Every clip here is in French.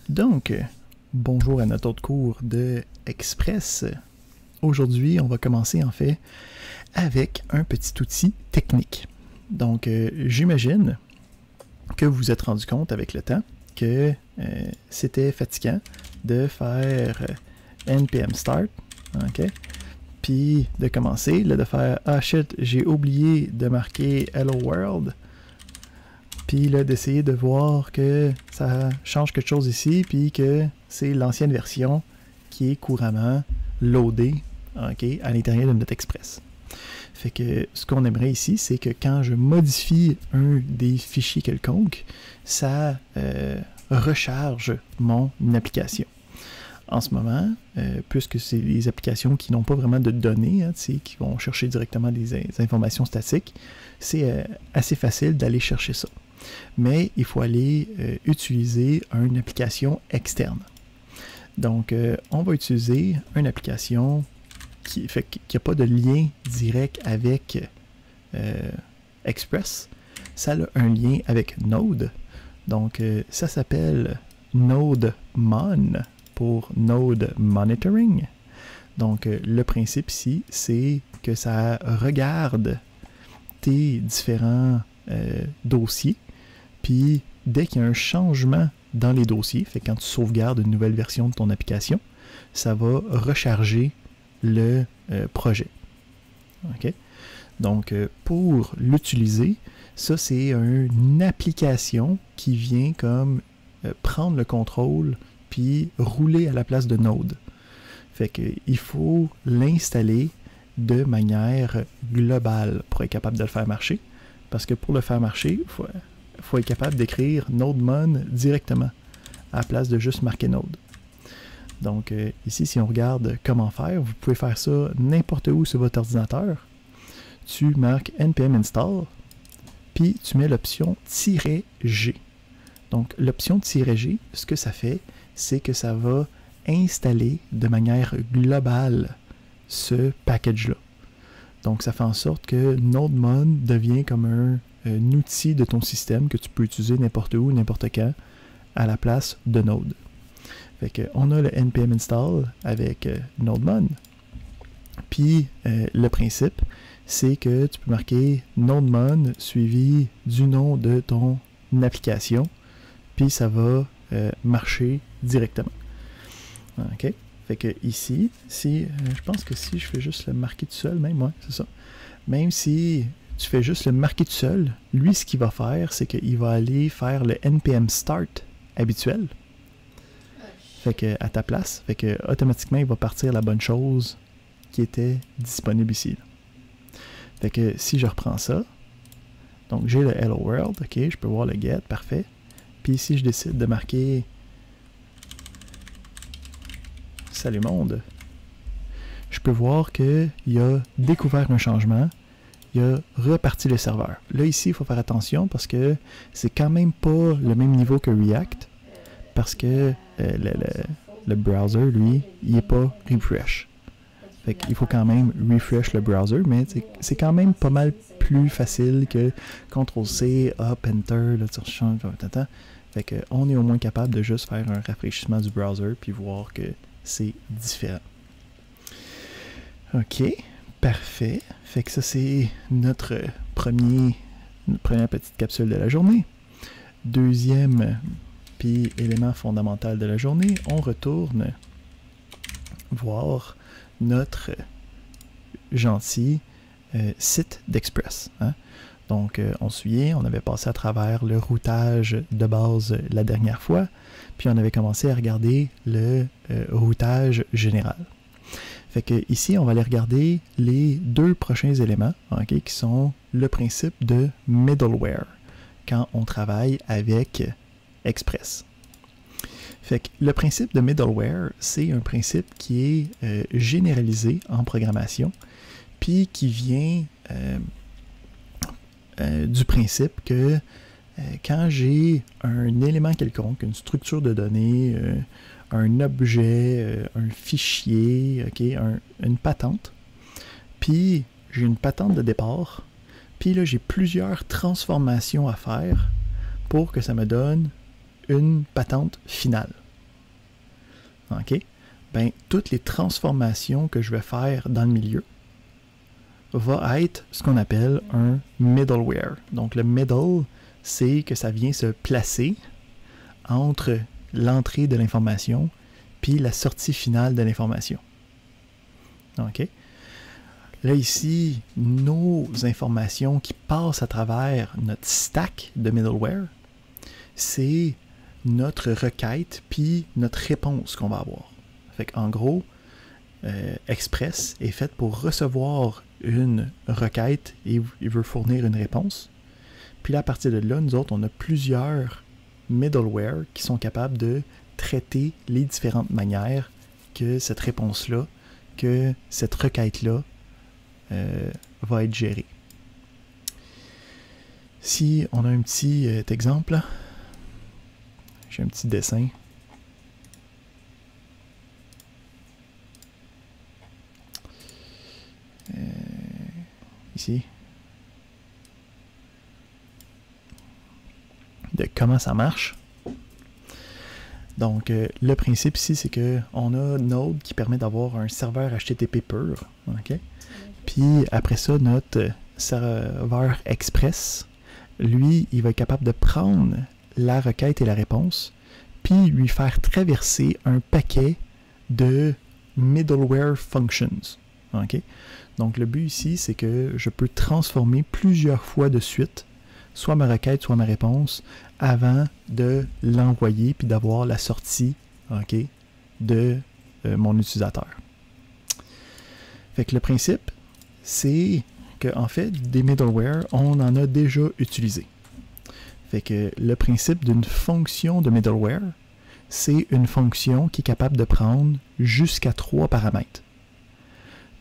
Donc, bonjour à notre autre cours de Express. Aujourd'hui, on va commencer en fait avec un petit outil technique. Donc, j'imagine que vous vous êtes rendu compte avec le temps que c'était fatigant de faire npm start, ok? Puis de commencer, là, de faire « Ah shit, j'ai oublié de marquer Hello World », puis là, d'essayer de voir que ça change quelque chose ici, puis que c'est l'ancienne version qui est couramment loadée, okay, à l'intérieur de notre Express. Fait que ce qu'on aimerait ici, c'est que quand je modifie un des fichiers quelconques, ça recharge mon application. En ce moment, puisque c'est des applications qui n'ont pas vraiment de données, hein, qui vont chercher directement des informations statiques, c'est assez facile d'aller chercher ça. Mais il faut aller utiliser une application externe. Donc, on va utiliser une application qui n'a pas de lien direct avec Express. Ça a un lien avec Node. Donc, ça s'appelle NodeMon pour Node Monitoring. Donc, le principe ici, c'est que ça regarde tes différents dossiers. Puis, dès qu'il y a un changement dans les dossiers, fait que quand tu sauvegardes une nouvelle version de ton application, ça va recharger le projet. Okay? Donc, pour l'utiliser, ça, c'est une application qui vient comme prendre le contrôle puis rouler à la place de Node. Fait qu'il faut l'installer de manière globale pour être capable de le faire marcher. Parce que pour le faire marcher, il faut être capable d'écrire NodeMon directement, à la place de juste marquer Node. Donc ici, si on regarde comment faire, vous pouvez faire ça n'importe où sur votre ordinateur. Tu marques npm install, puis tu mets l'option -G. Donc l'option -G, ce que ça fait, c'est que ça va installer de manière globale ce package-là. Donc ça fait en sorte que NodeMon devient comme un outil de ton système que tu peux utiliser n'importe où, n'importe quand, à la place de Node. Fait que on a le npm install avec NodeMon. Puis le principe, c'est que tu peux marquer NodeMon suivi du nom de ton application, puis ça va marcher directement. OK? Fait que ici, je pense que si je fais juste le marquer tout seul, même, ouais, c'est ça. Même si tu fais juste le marquer tout seul, lui, ce qu'il va faire, c'est qu'il va aller faire le npm start habituel. Fait que à ta place, fait que automatiquement, il va partir la bonne chose qui était disponible ici. Là. Fait que si je reprends ça, donc j'ai le Hello World, ok, je peux voir le get, parfait. Puis si je décide de marquer Salut monde, je peux voir qu'il a découvert un changement, il a reparti le serveur. Là ici, il faut faire attention parce que c'est quand même pas le même niveau que React, parce que le browser, lui, il n'est pas refresh. Fait qu'il faut quand même refresh le browser, mais c'est quand même pas mal plus facile que CTRL-C, Up, Enter, là, tu rechanges, fait qu'on est au moins capable de juste faire un rafraîchissement du browser puis voir que c'est différent. OK, parfait. Fait que ça, c'est notre première petite capsule de la journée. Deuxième puis élément fondamental de la journée, on retourne voir notre gentil site d'Express. Hein? Donc, on se souvient, on avait passé à travers le routage de base la dernière fois, puis on avait commencé à regarder le routage général. Fait que ici, on va aller regarder les deux prochains éléments, okay, qui sont le principe de middleware, quand on travaille avec Express. Fait que le principe de middleware, c'est un principe qui est généralisé en programmation, puis qui vient du principe que quand j'ai un élément quelconque, une structure de données, un objet, un fichier, okay, une patente, puis j'ai une patente de départ, puis là j'ai plusieurs transformations à faire pour que ça me donne une patente finale. OK? Ben, toutes les transformations que je vais faire dans le milieu va être ce qu'on appelle un middleware. Donc, le middle, c'est que ça vient se placer entre l'entrée de l'information puis la sortie finale de l'information. OK? Là, ici, nos informations qui passent à travers notre stack de middleware, c'est notre requête puis notre réponse qu'on va avoir. Fait qu'en gros, Express est fait pour recevoir une requête et il veut fournir une réponse. Puis là, à partir de là, nous autres, on a plusieurs middleware qui sont capables de traiter les différentes manières que cette réponse-là, que cette requête-là va être gérée. Si on a un petit exemple, j'ai un petit dessin. Ici. De comment ça marche. Donc, le principe ici, c'est qu'on a Node qui permet d'avoir un serveur HTTP pur. Okay? Puis après ça, notre serveur Express, lui, il va être capable de prendre la requête et la réponse, puis lui faire traverser un paquet de middleware functions. Okay? Donc, le but ici, c'est que je peux transformer plusieurs fois de suite, soit ma requête, soit ma réponse, avant de l'envoyer puis d'avoir la sortie de mon utilisateur. Fait que le principe, c'est qu'en fait, des middleware, on en a déjà utilisé. Fait que le principe d'une fonction de middleware, c'est une fonction qui est capable de prendre jusqu'à 3 paramètres.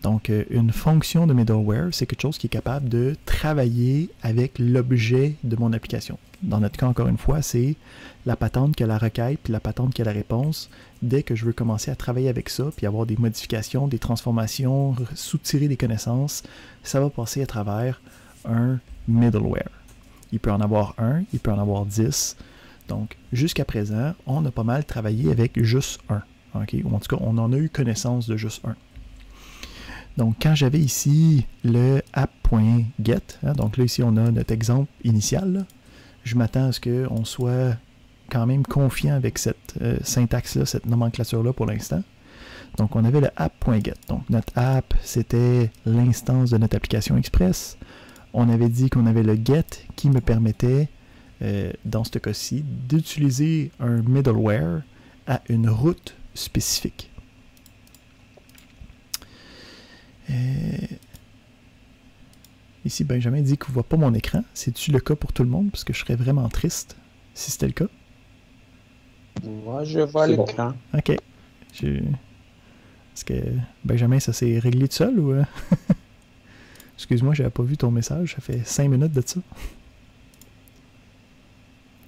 Donc, une fonction de middleware, c'est quelque chose qui est capable de travailler avec l'objet de mon application. Dans notre cas, encore une fois, c'est la patente qui a la requête puis la patente qui a la réponse. Dès que je veux commencer à travailler avec ça, puis avoir des modifications, des transformations, soutirer des connaissances, ça va passer à travers un middleware. Il peut en avoir un, il peut en avoir 10. Donc, jusqu'à présent, on a pas mal travaillé avec juste un. Okay? Ou en tout cas, on en a eu connaissance de juste un. Donc, quand j'avais ici le app.get, donc là, ici, on a notre exemple initial, là, je m'attends à ce qu'on soit quand même confiant avec cette syntaxe-là, cette nomenclature-là pour l'instant. Donc, on avait le app.get. Donc, notre app, c'était l'instance de notre application Express. On avait dit qu'on avait le get qui me permettait, dans ce cas-ci, d'utiliser un middleware à une route spécifique. Ici, Benjamin dit qu'il ne voit pas mon écran. C'est-tu le cas pour tout le monde? Parce que je serais vraiment triste si c'était le cas. Moi, je vois l'écran. OK. Est-ce que Benjamin, ça s'est réglé tout seul ou... Excuse-moi, j'avais pas vu ton message. Ça fait 5 minutes de ça.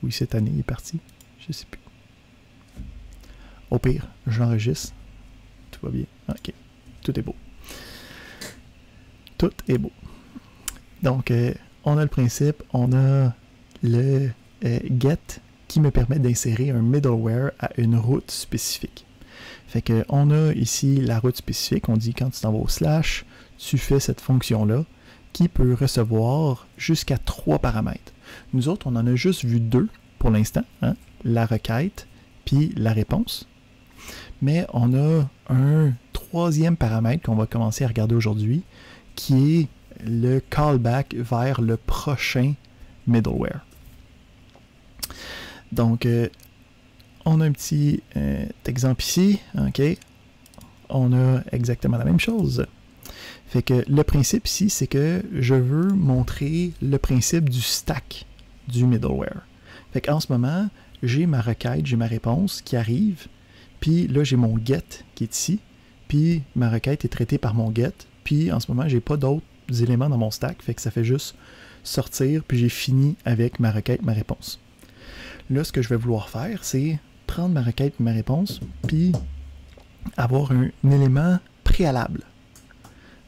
Oui, cette année, il est parti. Je sais plus. Au pire, j'enregistre. Tout va bien. OK. Tout est beau. Tout est beau. Donc, on a le principe, on a le get qui me permet d'insérer un middleware à une route spécifique. Fait que on a ici la route spécifique. On dit quand tu t'en vas au slash, tu fais cette fonction-là qui peut recevoir jusqu'à 3 paramètres. Nous autres, on en a juste vu 2 pour l'instant, hein? La requête puis la réponse. Mais on a un 3e paramètre qu'on va commencer à regarder aujourd'hui qui est le callback vers le prochain middleware. Donc, on a un petit exemple ici. OK? On a exactement la même chose. Fait que le principe ici, c'est que je veux montrer le principe du stack du middleware. Fait qu'en ce moment, j'ai ma requête, j'ai ma réponse qui arrive. Puis là, j'ai mon get qui est ici. Puis ma requête est traitée par mon get. Puis en ce moment, j'ai pas d'autres éléments dans mon stack. Fait que ça fait juste sortir. Puis j'ai fini avec ma requête, ma réponse. Là, ce que je vais vouloir faire, c'est prendre ma requête et ma réponse. Puis avoir un élément préalable.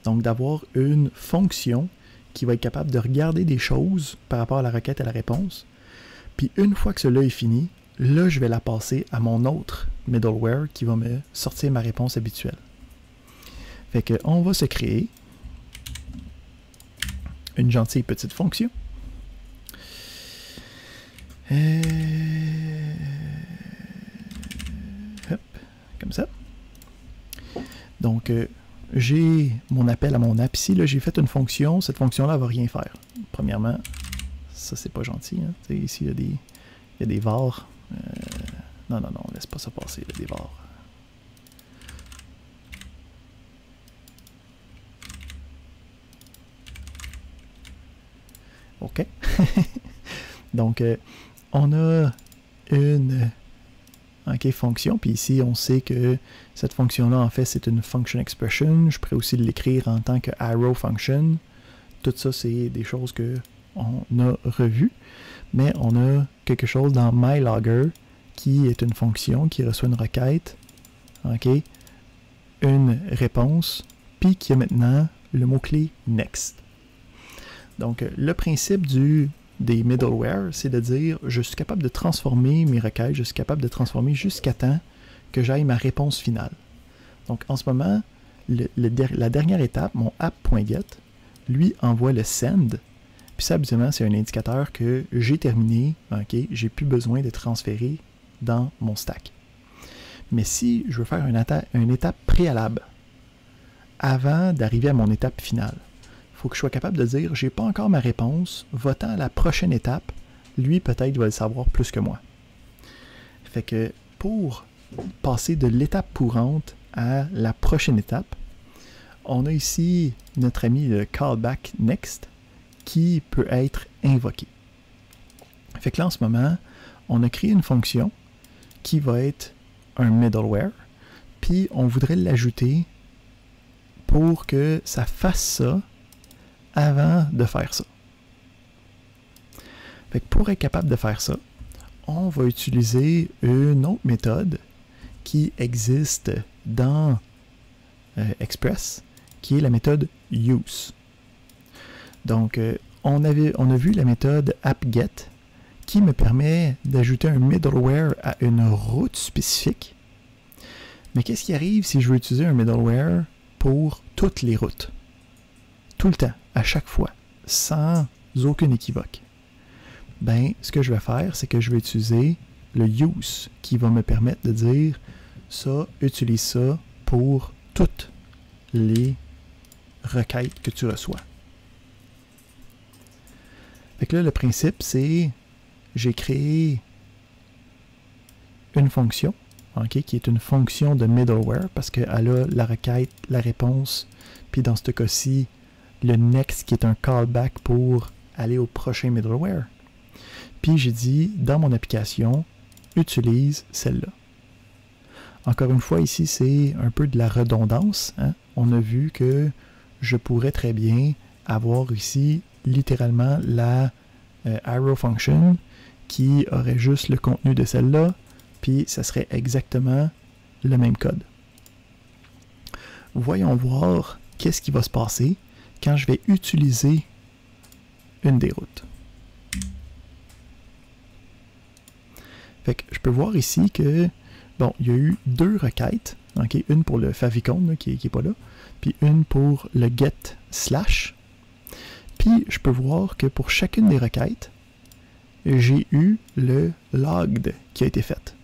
Donc d'avoir une fonction qui va être capable de regarder des choses par rapport à la requête et à la réponse. Puis une fois que cela est fini, là, je vais la passer à mon autre middleware qui va me sortir ma réponse habituelle. Fait que on va se créer une gentille petite fonction. Hop, comme ça. Donc, j'ai mon appel à mon app ici. Là, j'ai fait une fonction. Cette fonction-là ne va rien faire. Premièrement, ça, c'est pas gentil. Hein. Ici, il y a des var. Non, laisse pas ça passer, là, des var. OK. Donc, on a une fonction, puis ici, on sait que cette fonction-là, en fait, c'est une function expression. Je pourrais aussi l'écrire en tant que arrow function. Tout ça, c'est des choses qu'on a revues. Mais on a quelque chose dans mylogger qui est une fonction qui reçoit une requête, okay, une réponse, puis qui a maintenant le mot-clé next. Donc, le principe des middleware, c'est de dire je suis capable de transformer mes requêtes, je suis capable de transformer jusqu'à temps que j'aille ma réponse finale. Donc, en ce moment, la dernière étape, mon app.get, lui envoie le send. Puis ça, habituellement, c'est un indicateur que j'ai terminé, ok, j'ai plus besoin de transférer dans mon stack. Mais si je veux faire une étape préalable, avant d'arriver à mon étape finale, il faut que je sois capable de dire, j'ai pas encore ma réponse, va-t'en à la prochaine étape, lui peut-être va le savoir plus que moi. Fait que pour passer de l'étape courante à la prochaine étape, on a ici notre ami le callback next, qui peut être invoqué. Fait que là, en ce moment, on a créé une fonction qui va être un middleware, puis on voudrait l'ajouter pour que ça fasse ça avant de faire ça. Fait que pour être capable de faire ça, on va utiliser une autre méthode qui existe dans Express, qui est la méthode use. Donc, on a vu la méthode appget qui me permet d'ajouter un middleware à une route spécifique. Mais qu'est-ce qui arrive si je veux utiliser un middleware pour toutes les routes? Tout le temps, à chaque fois, sans aucune équivoque. Ben, ce que je vais faire, c'est que je vais utiliser le use qui va me permettre de dire ça, utilise ça pour toutes les requêtes que tu reçois. Fait que là, le principe, c'est j'ai créé une fonction, okay, qui est une fonction de middleware parce qu'elle a la requête, la réponse, puis dans ce cas-ci, le next qui est un callback pour aller au prochain middleware. Puis j'ai dit, dans mon application, utilise celle-là. Encore une fois, ici, c'est un peu de la redondance. Hein? On a vu que je pourrais très bien avoir ici littéralement la arrow function qui aurait juste le contenu de celle-là, puis ça serait exactement le même code. Voyons voir qu'est-ce qui va se passer quand je vais utiliser une des routes. Fait que je peux voir ici que, bon, il y a eu deux requêtes, okay, une pour le favicon là, qui n'est pas là, puis une pour le get slash. Puis je peux voir que pour chacune des requêtes, j'ai eu le logged qui a été fait.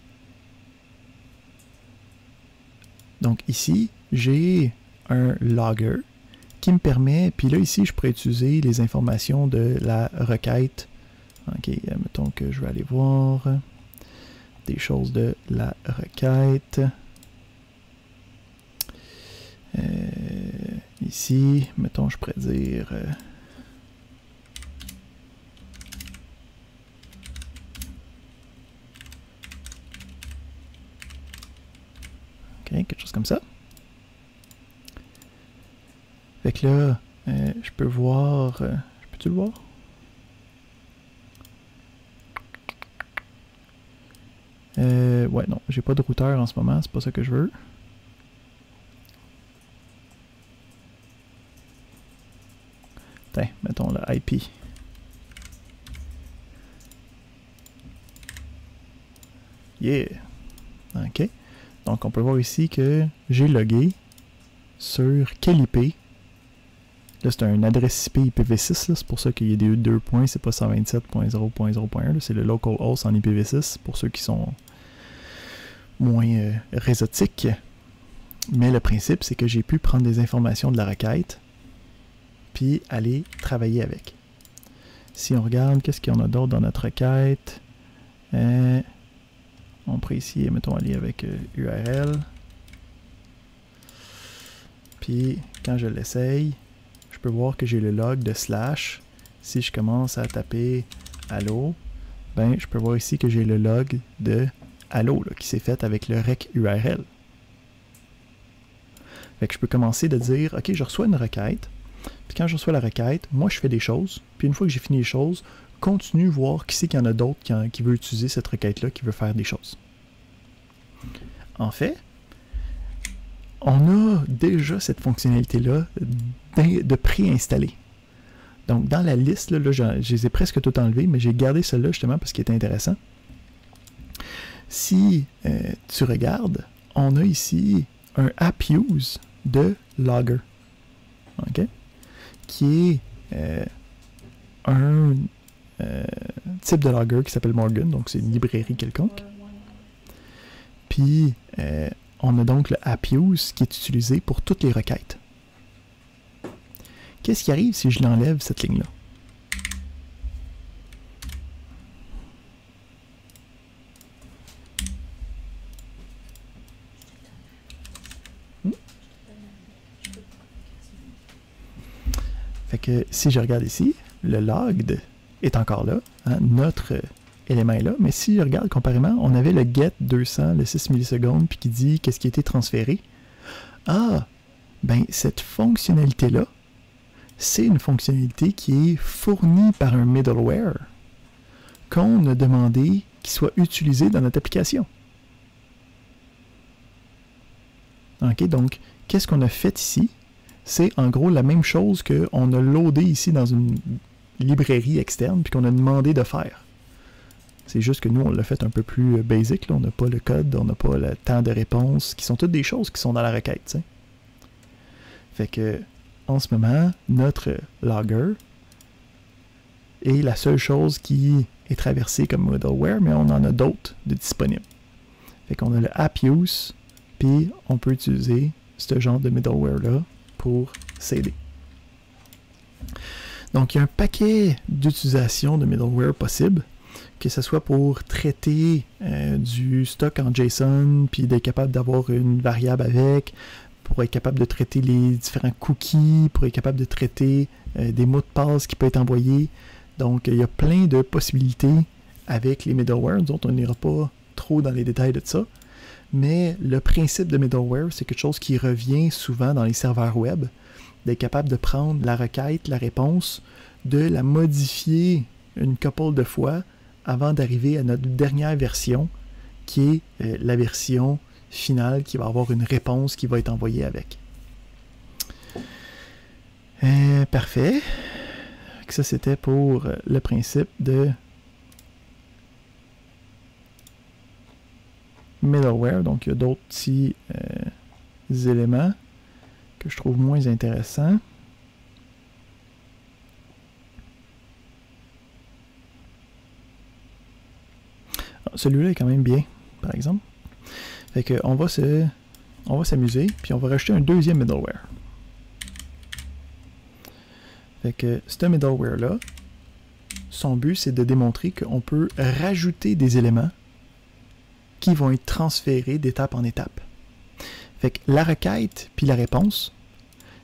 Donc ici, j'ai un logger qui me permet, puis là ici, je pourrais utiliser les informations de la requête. Ok, mettons que je vais aller voir des choses de la requête. Ici, mettons, je pourrais dire... quelque chose comme ça. Fait que là, je peux voir... peux-tu le voir? Ouais, non, j'ai pas de routeur en ce moment, c'est pas ça que je veux. Tiens, mettons le IP. Yeah! OK. Donc, on peut voir ici que j'ai logué sur quel IP. Là, c'est une adresse IP IPv6. C'est pour ça qu'il y a des 2 points. C'est pas 127.0.0.1. C'est le local host en IPv6 pour ceux qui sont moins réseautiques. Mais le principe, c'est que j'ai pu prendre des informations de la requête puis aller travailler avec. Si on regarde, qu'est-ce qu'il y en a d'autre dans notre requête? On pourrait ici, mettons, aller avec URL. Puis, quand je l'essaye, je peux voir que j'ai le log de slash. Si je commence à taper allo, ben, je peux voir ici que j'ai le log de allo là, qui s'est fait avec le rec URL. Fait que je peux commencer de dire, OK, je reçois une requête. Puis quand je reçois la requête, moi, je fais des choses. Puis une fois que j'ai fini les choses, continue voir qui c'est qu'il y en a d'autres qui veut utiliser cette requête-là, qui veut faire des choses. En fait, on a déjà cette fonctionnalité-là de préinstaller. Donc, dans la liste, là, je les ai presque toutes enlevées, mais j'ai gardé celle-là justement parce qu'il est intéressant. Si tu regardes, on a ici un app use de Logger, okay? Qui est un type de Logger qui s'appelle Morgan, donc c'est une librairie quelconque. Puis, on a donc le app use qui est utilisé pour toutes les requêtes. Qu'est-ce qui arrive si je l'enlève, cette ligne-là? Fait que si je regarde ici, le logged est encore là, hein, notre élément est là, mais si je regarde comparément, on avait le get 200, le 6 millisecondes, puis qui dit qu'est-ce qui a été transféré. Ah, ben cette fonctionnalité-là, c'est une fonctionnalité qui est fournie par un middleware qu'on a demandé qu'il soit utilisé dans notre application. OK, donc, qu'est-ce qu'on a fait ici? C'est en gros la même chose qu'on a loadé ici dans une librairie externe puis qu'on a demandé de faire. C'est juste que nous, on l'a fait un peu plus basic. Là. On n'a pas le code, on n'a pas le temps de réponse, qui sont toutes des choses qui sont dans la requête. T'sais. Fait que, en ce moment, notre logger est la seule chose qui est traversée comme middleware, mais on en a d'autres de disponibles. Fait qu'on a le app use, puis on peut utiliser ce genre de middleware-là pour s'aider. Donc, il y a un paquet d'utilisations de middleware possibles, que ce soit pour traiter du stock en JSON, puis d'être capable d'avoir une variable avec, pour être capable de traiter les différents cookies, pour être capable de traiter des mots de passe qui peuvent être envoyés. Donc, il y a plein de possibilités avec les middleware, dont on n'ira pas trop dans les détails de ça. Mais le principe de middleware, c'est quelque chose qui revient souvent dans les serveurs web, d'être capable de prendre la requête, la réponse, de la modifier une couple de fois avant d'arriver à notre dernière version, qui est la version finale, qui va avoir une réponse qui va être envoyée avec. Parfait. Ça, c'était pour le principe de middleware. Donc, il y a d'autres petits éléments que je trouve moins intéressants. Celui-là est quand même bien, par exemple. Fait que on va s'amuser, puis on va rajouter un deuxième middleware. Fait que ce middleware-là, son but, c'est de démontrer qu'on peut rajouter des éléments qui vont être transférés d'étape en étape. Fait que la requête puis la réponse,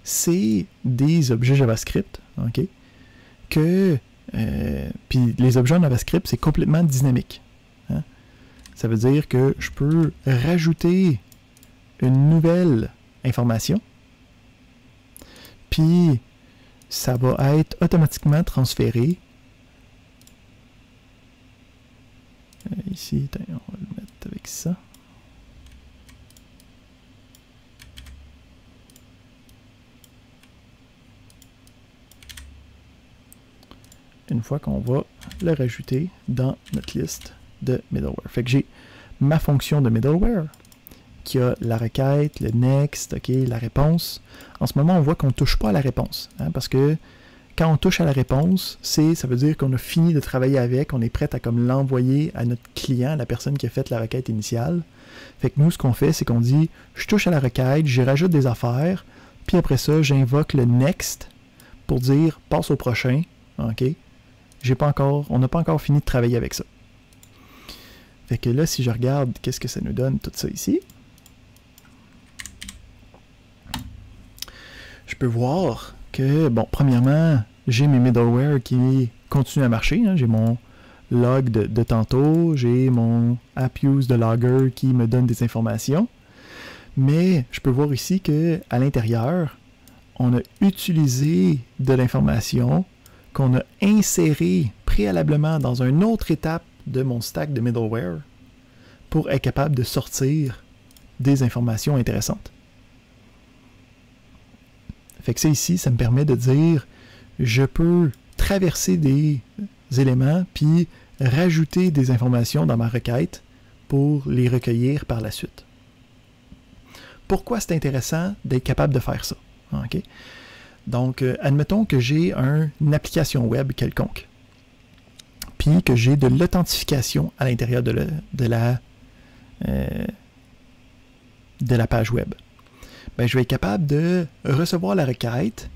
c'est des objets JavaScript, OK? Puis les objets en JavaScript, c'est complètement dynamique. Hein? Ça veut dire que je peux rajouter une nouvelle information, puis ça va être automatiquement transféré. Ici, on va le mettre avec ça. Une fois qu'on va le rajouter dans notre liste de middleware. Fait que j'ai ma fonction de middleware, qui a la requête, le next, ok, la réponse. En ce moment, on voit qu'on ne touche pas à la réponse, hein, parce que quand on touche à la réponse, ça veut dire qu'on a fini de travailler avec, on est prêt à comme l'envoyer à notre client, la personne qui a fait la requête initiale. Fait que nous, ce qu'on fait, c'est qu'on dit, je touche à la requête, j'y rajoute des affaires, puis après ça, j'invoque le next pour dire, passe au prochain, ok? On n'a pas encore fini de travailler avec ça. Fait que là, si je regarde, qu'est-ce que ça nous donne, tout ça ici? Je peux voir que, bon, premièrement, j'ai mes middleware qui continuent à marcher. Hein. J'ai mon log de tantôt, j'ai mon app use de logger qui me donne des informations. Mais je peux voir ici qu'à l'intérieur, on a utilisé de l'information qu'on a insérée préalablement dans une autre étape de mon stack de middleware pour être capable de sortir des informations intéressantes. Fait que ça ici, ça me permet de dire, je peux traverser des éléments puis rajouter des informations dans ma requête pour les recueillir par la suite. Pourquoi c'est intéressant d'être capable de faire ça? Okay? Donc, admettons que j'ai une application web quelconque, puis que j'ai de l'authentification à l'intérieur de la page web. Ben, je vais être capable de recevoir la requête,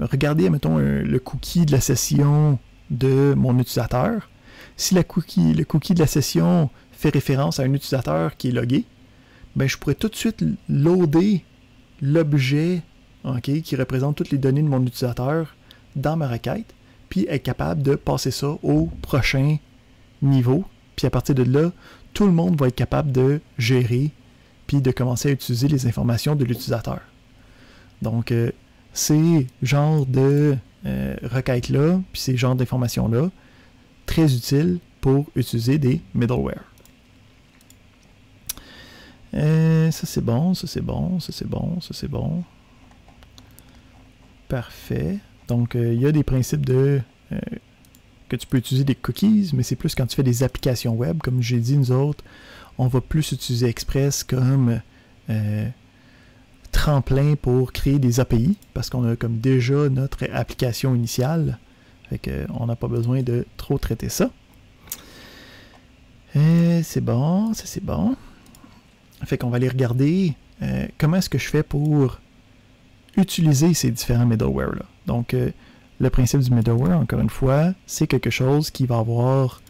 regarder, admettons, le cookie de la session de mon utilisateur. Si le cookie de la session fait référence à un utilisateur qui est logué, ben, je pourrais tout de suite loader l'objet, okay, qui représente toutes les données de mon utilisateur dans ma requête, puis être capable de passer ça au prochain niveau. Puis à partir de là, tout le monde va être capable de gérer puis de commencer à utiliser les informations de l'utilisateur. Donc, ces genres de requêtes-là, puis ces genres d'informations-là, très utiles pour utiliser des middleware. Ça c'est bon, ça c'est bon, ça c'est bon, ça c'est bon. Parfait. Donc, il y a des principes que tu peux utiliser des cookies, mais c'est plus quand tu fais des applications web. Comme j'ai dit, nous autres, on va plus utiliser Express comme tremplin pour créer des API, parce qu'on a comme déjà notre application initiale. Fait qu'on n'a pas besoin de trop traiter ça. C'est bon, ça c'est bon. Fait qu'on va aller regarder comment est-ce que je fais pour utiliser ces différents middleware-là. Donc, le principe du middleware, encore une fois, c'est quelque chose qui va avoir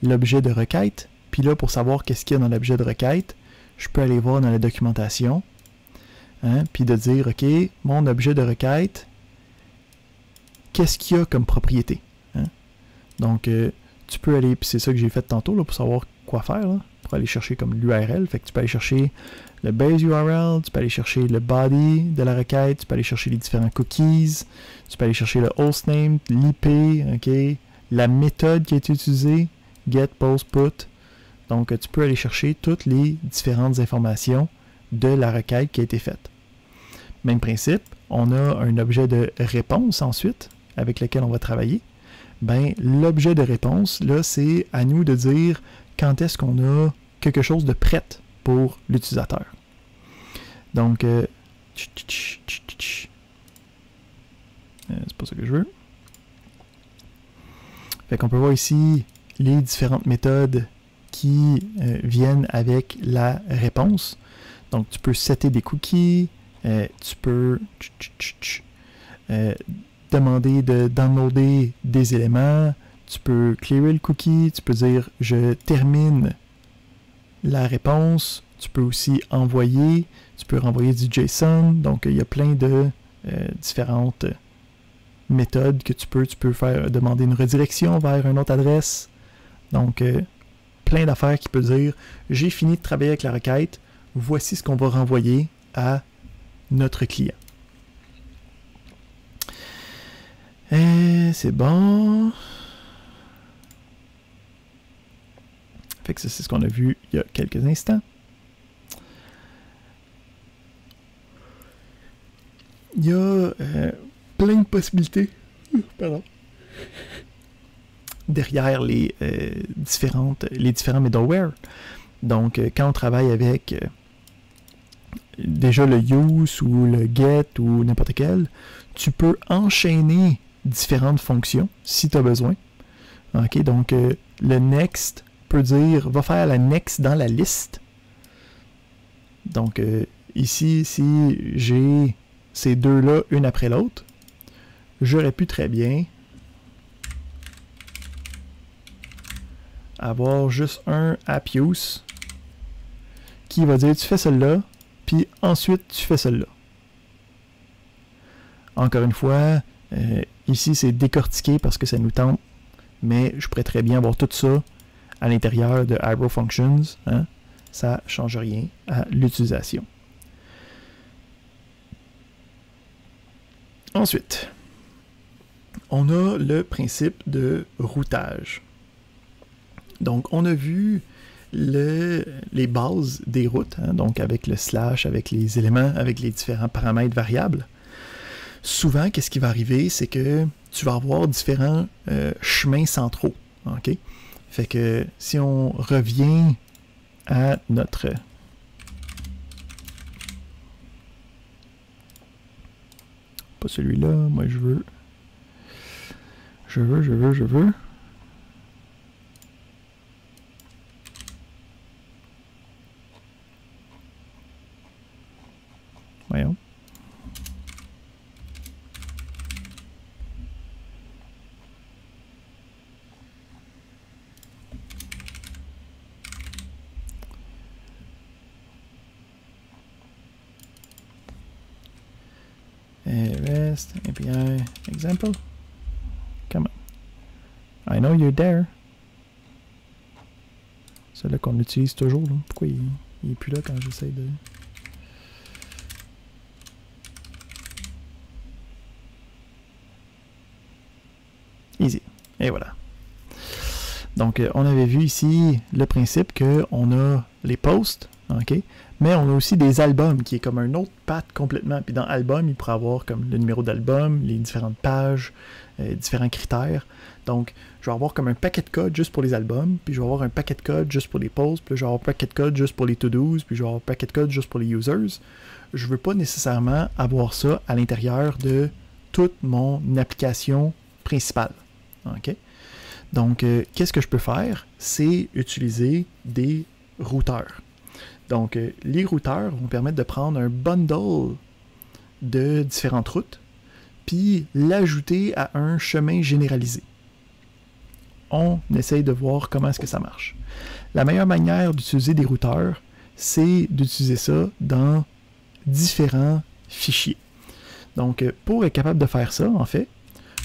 l'objet de requête. Puis là, pour savoir qu'est-ce qu'il y a dans l'objet de requête, je peux aller voir dans la documentation, hein, puis de dire, OK, mon objet de requête, qu'est-ce qu'il y a comme propriété? Hein? Donc, tu peux aller, puis c'est ça que j'ai fait tantôt, là, pour savoir quoi faire, là, pour aller chercher comme l'URL. Fait que tu peux aller chercher le base URL, tu peux aller chercher le body de la requête, tu peux aller chercher les différents cookies, tu peux aller chercher le hostname, l'IP, OK, la méthode qui a été utilisée, get, post, put. Donc, tu peux aller chercher toutes les différentes informations de la requête qui a été faite. Même principe, on a un objet de réponse ensuite, avec lequel on va travailler. Ben, l'objet de réponse, là, c'est à nous de dire quand est-ce qu'on a quelque chose de prêt pour l'utilisateur. Donc, c'est pas ça que je veux. Fait qu'on peut voir ici les différentes méthodes qui viennent avec la réponse. Donc, tu peux setter des cookies, tu peux demander de downloader des éléments, tu peux clearer le cookie, tu peux dire « je termine la réponse », tu peux aussi envoyer, tu peux renvoyer du JSON, donc il y a plein de différentes méthodes que tu peux faire demander une redirection vers une autre adresse. Donc, plein d'affaires qui peuvent dire « j'ai fini de travailler avec la requête, voici ce qu'on va renvoyer à notre client. » C'est bon. Fait que ça, c'est ce qu'on a vu il y a quelques instants. Il y a plein de possibilités. Pardon. Derrière les différents middleware. Donc, quand on travaille avec déjà le use ou le get ou n'importe quel, tu peux enchaîner différentes fonctions si tu as besoin. OK, donc le next peut dire, va faire la next dans la liste. Donc, ici, si j'ai ces deux-là, une après l'autre, j'aurais pu très bien avoir juste un app use qui va dire, tu fais celle-là, puis ensuite, tu fais celle-là. Encore une fois, ici, c'est décortiqué parce que ça nous tente, mais je pourrais très bien avoir tout ça à l'intérieur de Arrow Functions. Hein? Ça ne change rien à l'utilisation. Ensuite, on a le principe de routage. Donc, on a vu les bases des routes, hein, donc avec le slash, avec les éléments, avec les différents paramètres variables. Souvent, qu'est-ce qui va arriver, c'est que tu vas avoir différents chemins centraux. OK? Fait que si on revient à notre pas celui-là, moi je veux voyons. REST API example. Come on. I know you're there. C'est là qu'on utilise toujours. Là. Pourquoi il est plus là quand j'essaie de... Easy. Et voilà. Donc, on avait vu ici le principe qu'on a les posts, OK? Mais on a aussi des albums qui est comme un autre path complètement. Puis dans album, il pourrait avoir comme le numéro d'album, les différentes pages, différents critères. Donc, je vais avoir comme un paquet de code juste pour les albums, puis je vais avoir un paquet de code juste pour les posts, puis je vais avoir un paquet de code juste pour les to-dos, puis je vais avoir un paquet de code juste pour les users. Je ne veux pas nécessairement avoir ça à l'intérieur de toute mon application principale. OK? Donc, qu'est-ce que je peux faire? C'est utiliser des routeurs. Donc, les routeurs vont permettre de prendre un bundle de différentes routes, puis l'ajouter à un chemin généralisé. On essaye de voir comment est-ce que ça marche. La meilleure manière d'utiliser des routeurs, c'est d'utiliser ça dans différents fichiers. Donc, pour être capable de faire ça, en fait,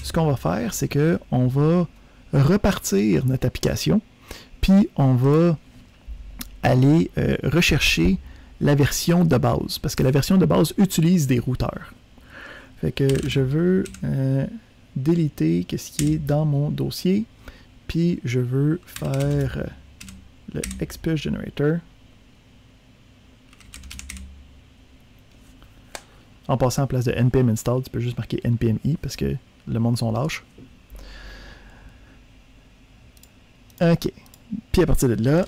ce qu'on va faire, c'est qu'on va repartir notre application, puis on va aller rechercher la version de base, parce que la version de base utilise des routeurs. Fait que je veux déliter ce qui est dans mon dossier, puis je veux faire le XPath Generator. En passant en place de npm install, tu peux juste marquer npm i parce que le monde sont lâches. OK. Puis à partir de là,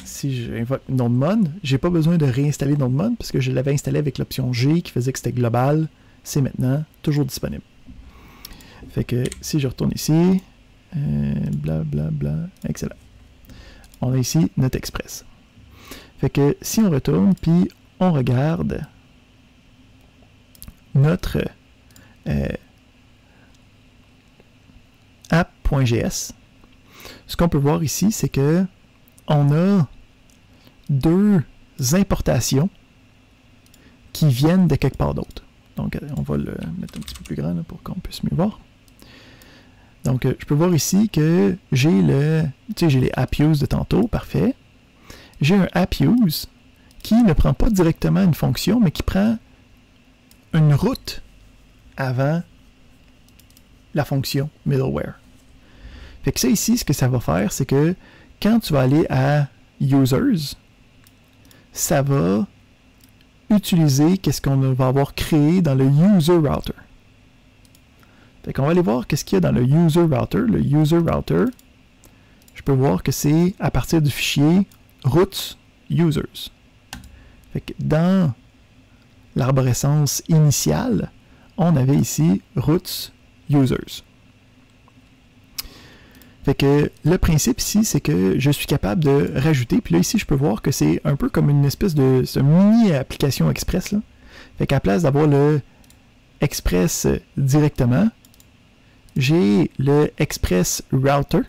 si j'invoque NodeMon, j'ai pas besoin de réinstaller NodeMon parce que je l'avais installé avec l'option G qui faisait que c'était global. C'est maintenant toujours disponible. Fait que si je retourne ici, blablabla, excellent. On a ici notre Express. Fait que si on retourne, puis on regarde notre app.js, ce qu'on peut voir ici, c'est que on a deux importations qui viennent de quelque part d'autre. Donc, on va le mettre un petit peu plus grand là, pour qu'on puisse mieux voir. Donc, je peux voir ici que j'ai j'ai les app use de tantôt, parfait. J'ai un app use qui ne prend pas directement une fonction, mais qui prend une route avant la fonction middleware. Fait que ça ici, ce que ça va faire, c'est que quand tu vas aller à users, ça va utiliser qu'est-ce qu'on va avoir créé dans le user router. Fait qu'on va aller voir qu'est-ce qu'il y a dans le user router. Le user router, je peux voir que c'est à partir du fichier routes users. Fait que dans l'arborescence initiale, on avait ici routes users. Fait que le principe ici, c'est que je suis capable de rajouter, puis là ici je peux voir que c'est un peu comme une espèce de mini application express là. Fait qu'à la place d'avoir le express directement, j'ai le express router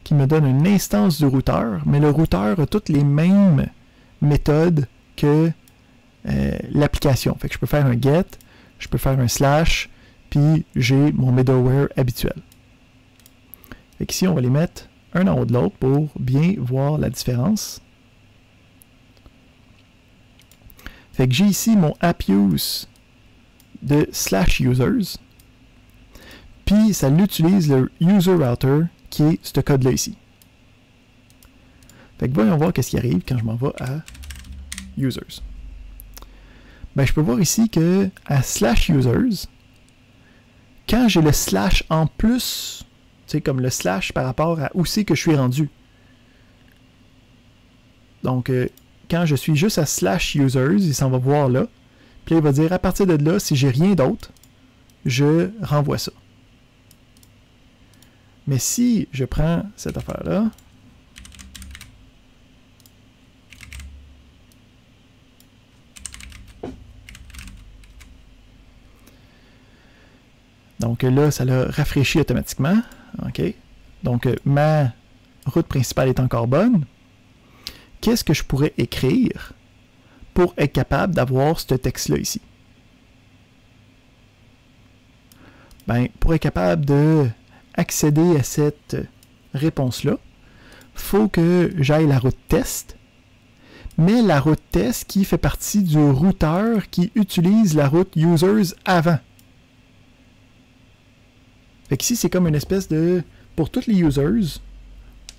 qui me donne une instance du routeur, mais le routeur a toutes les mêmes méthodes que l'application. Fait que je peux faire un get, je peux faire un slash, puis j'ai mon middleware habituel. Fait qu'ici, on va les mettre un en haut de l'autre pour bien voir la différence. Fait que j'ai ici mon app use de /users, puis ça l'utilise le user router qui est ce code-là ici. Fait que voyons voir qu'est-ce qui arrive quand je m'en vais à users. Ben, je peux voir ici que à /users, quand j'ai le slash en plus, tu sais, comme le slash par rapport à où c'est que je suis rendu. Donc, quand je suis juste à /users, il s'en va voir là. Puis là, il va dire à partir de là, si j'ai rien d'autre, je renvoie ça. Mais si je prends cette affaire-là, donc là, ça l'a rafraîchi automatiquement. OK? Donc, ma route principale est encore bonne. Qu'est-ce que je pourrais écrire pour être capable d'avoir ce texte-là ici? Ben, pour être capable d'accéder à cette réponse-là, il faut que j'aille la route test, mais la route test qui fait partie du routeur qui utilise la route users avant. Fait qu'ici, c'est comme une espèce de, pour tous les users,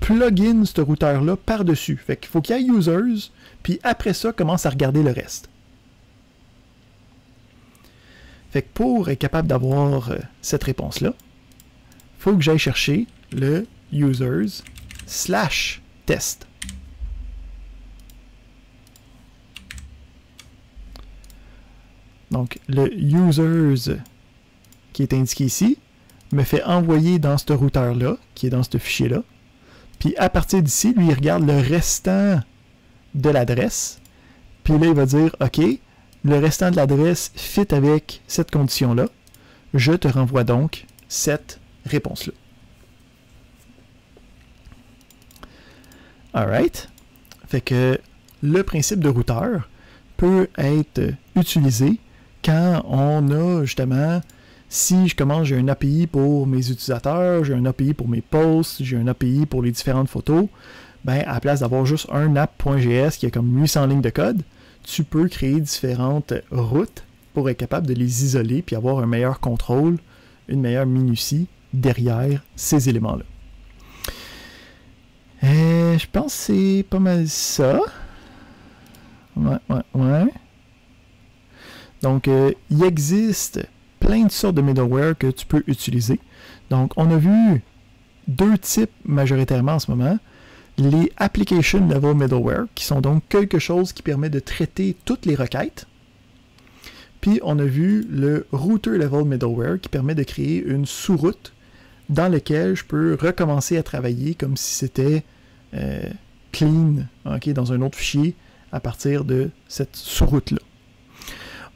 plugin ce routeur-là par-dessus. Fait qu'il faut qu'il y ait users, puis après ça, commence à regarder le reste. Fait que pour être capable d'avoir cette réponse-là, il faut que j'aille chercher le users /test. Donc, le users qui est indiqué ici me fait envoyer dans ce routeur-là, qui est dans ce fichier-là. Puis à partir d'ici, lui, il regarde le restant de l'adresse. Puis là, il va dire, OK, le restant de l'adresse fit avec cette condition-là. Je te renvoie donc cette réponse-là. Alright. Fait que le principe de routeur peut être utilisé quand on a justement, si je commence, j'ai un API pour mes utilisateurs, j'ai un API pour mes posts, j'ai un API pour les différentes photos, ben à la place d'avoir juste un app.js qui a comme 800 lignes de code, tu peux créer différentes routes pour être capable de les isoler puis avoir un meilleur contrôle, une meilleure minutie derrière ces éléments-là. Je pense que c'est pas mal ça. Ouais. Donc, il existe plein de sortes de middleware que tu peux utiliser. Donc, on a vu deux types majoritairement en ce moment. Les Application Level Middleware, qui sont donc quelque chose qui permet de traiter toutes les requêtes. Puis, on a vu le Router Level Middleware, qui permet de créer une sous-route dans laquelle je peux recommencer à travailler comme si c'était clean, okay, dans un autre fichier à partir de cette sous-route-là.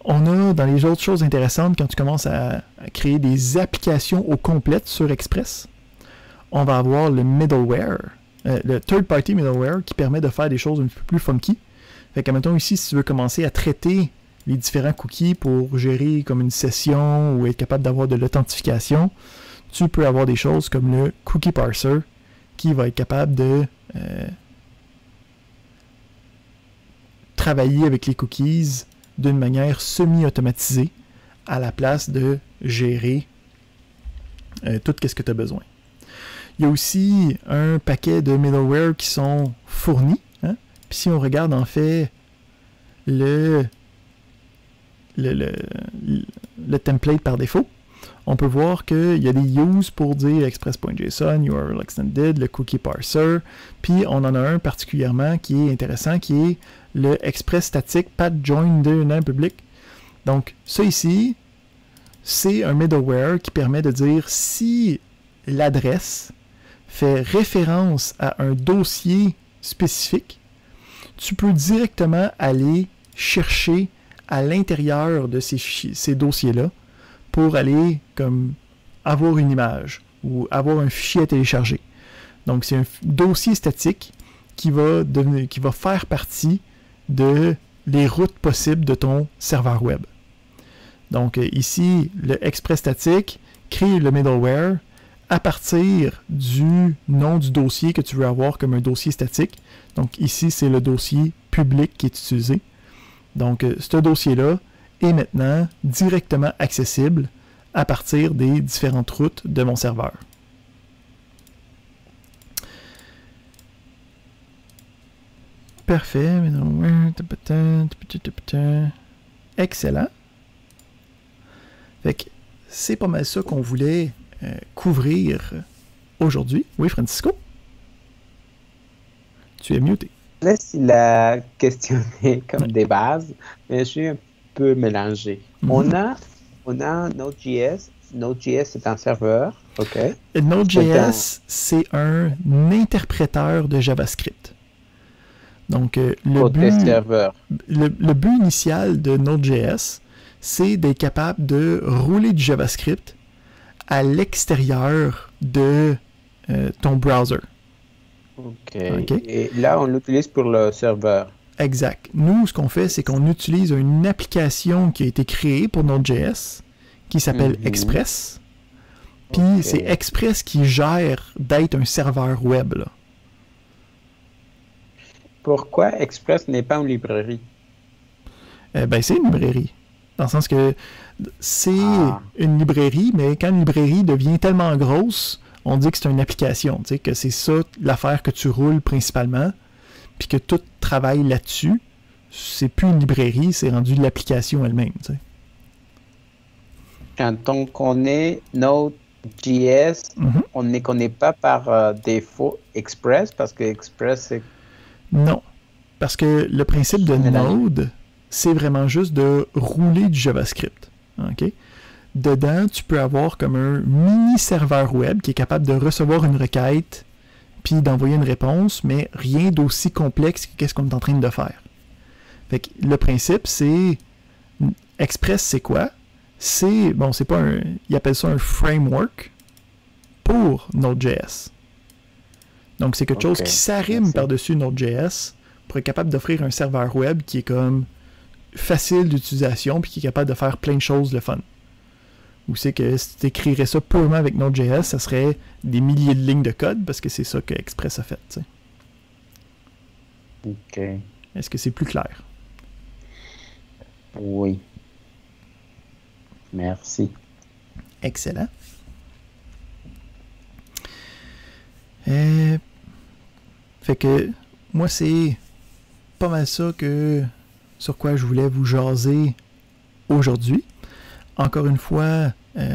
On a dans les autres choses intéressantes, quand tu commences à créer des applications au complet sur Express, on va avoir le middleware, le third-party middleware qui permet de faire des choses un peu plus funky. Fait que, mettons ici, si tu veux commencer à traiter les différents cookies pour gérer comme une session ou être capable d'avoir de l'authentification, tu peux avoir des choses comme le cookie parser qui va être capable de travailler avec les cookies d'une manière semi-automatisée à la place de gérer tout ce que tu as besoin. Il y a aussi un paquet de middleware qui sont fournis. Hein? Puis si on regarde en fait le template par défaut, on peut voir qu'il y a des use pour dire express.json, URL extended, le cookie parser, puis on en a un particulièrement qui est intéressant, qui est le express static path join de nom public. Donc, ça ici, c'est un middleware qui permet de dire si l'adresse fait référence à un dossier spécifique, tu peux directement aller chercher à l'intérieur de ces dossiers-là pour aller comme avoir une image ou avoir un fichier à télécharger. Donc, c'est un dossier statique qui va faire partie de les routes possibles de ton serveur web. Donc, ici, le express statique crée le middleware à partir du nom du dossier que tu veux avoir comme un dossier statique. Donc, ici, c'est le dossier public qui est utilisé. Donc, ce dossier-là est maintenant directement accessible à partir des différentes routes de mon serveur. Parfait. Excellent. Fait que c'est pas mal ça qu'on voulait couvrir aujourd'hui. Oui, Francisco? Tu es muté. Laisse la questionner comme des bases, mais je suis un peu mélangé. On a Node.js. Node.js, c'est un serveur, OK? Node.js, c'est un interpréteur de JavaScript. Donc, le but initial de Node.js, c'est d'être capable de rouler du JavaScript à l'extérieur de ton browser. OK. Et là, on l'utilise pour le serveur. Exact. Nous, ce qu'on fait, c'est qu'on utilise une application qui a été créée pour Node.js qui s'appelle Express. Puis c'est Express qui gère d'être un serveur web, là. Pourquoi Express n'est pas une librairie? Ben, c'est une librairie. Dans le sens que c'est une librairie, mais quand une librairie devient tellement grosse, on dit que c'est une application, tu sais, que c'est ça l'affaire que tu roules principalement, puis que tout travaille là-dessus. C'est plus une librairie, c'est rendu l'application elle-même, tu sais. Quand on connaît Node.js, on ne connaît pas par défaut Express, parce que Express, c'est... Non, parce que le principe de Node, c'est vraiment juste de rouler du JavaScript. OK? Dedans, tu peux avoir comme un mini-serveur web qui est capable de recevoir une requête puis d'envoyer une réponse, mais rien d'aussi complexe que qu'est-ce qu'on est en train de faire. Fait que le principe, c'est... Express, c'est quoi? C'est... Bon, c'est pas un... Ils appellent ça un framework pour Node.js. Donc, c'est quelque chose qui s'arrime par-dessus Node.js pour être capable d'offrir un serveur web qui est comme facile d'utilisation puis qui est capable de faire plein de choses le fun. Ou c'est que si tu écrirais ça purement avec Node.js, ça serait des milliers de lignes de code parce que c'est ça que Express a fait, tu sais. OK. Est-ce que c'est plus clair? Oui. Merci. Excellent. Fait que moi, c'est pas mal ça sur quoi je voulais vous jaser aujourd'hui. Encore une fois,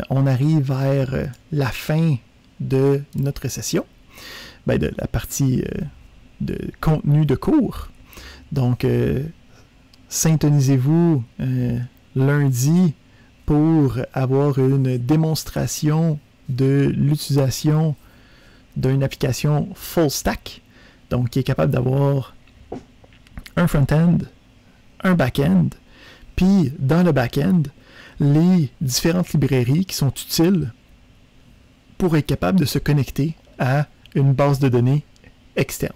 on arrive vers la fin de notre session, de la partie de contenu de cours. Donc, syntonisez-vous lundi pour avoir une démonstration de l'utilisation d'une application full stack, donc qui est capable d'avoir un front-end, un back-end, puis dans le back-end, les différentes librairies qui sont utiles pour être capable de se connecter à une base de données externe.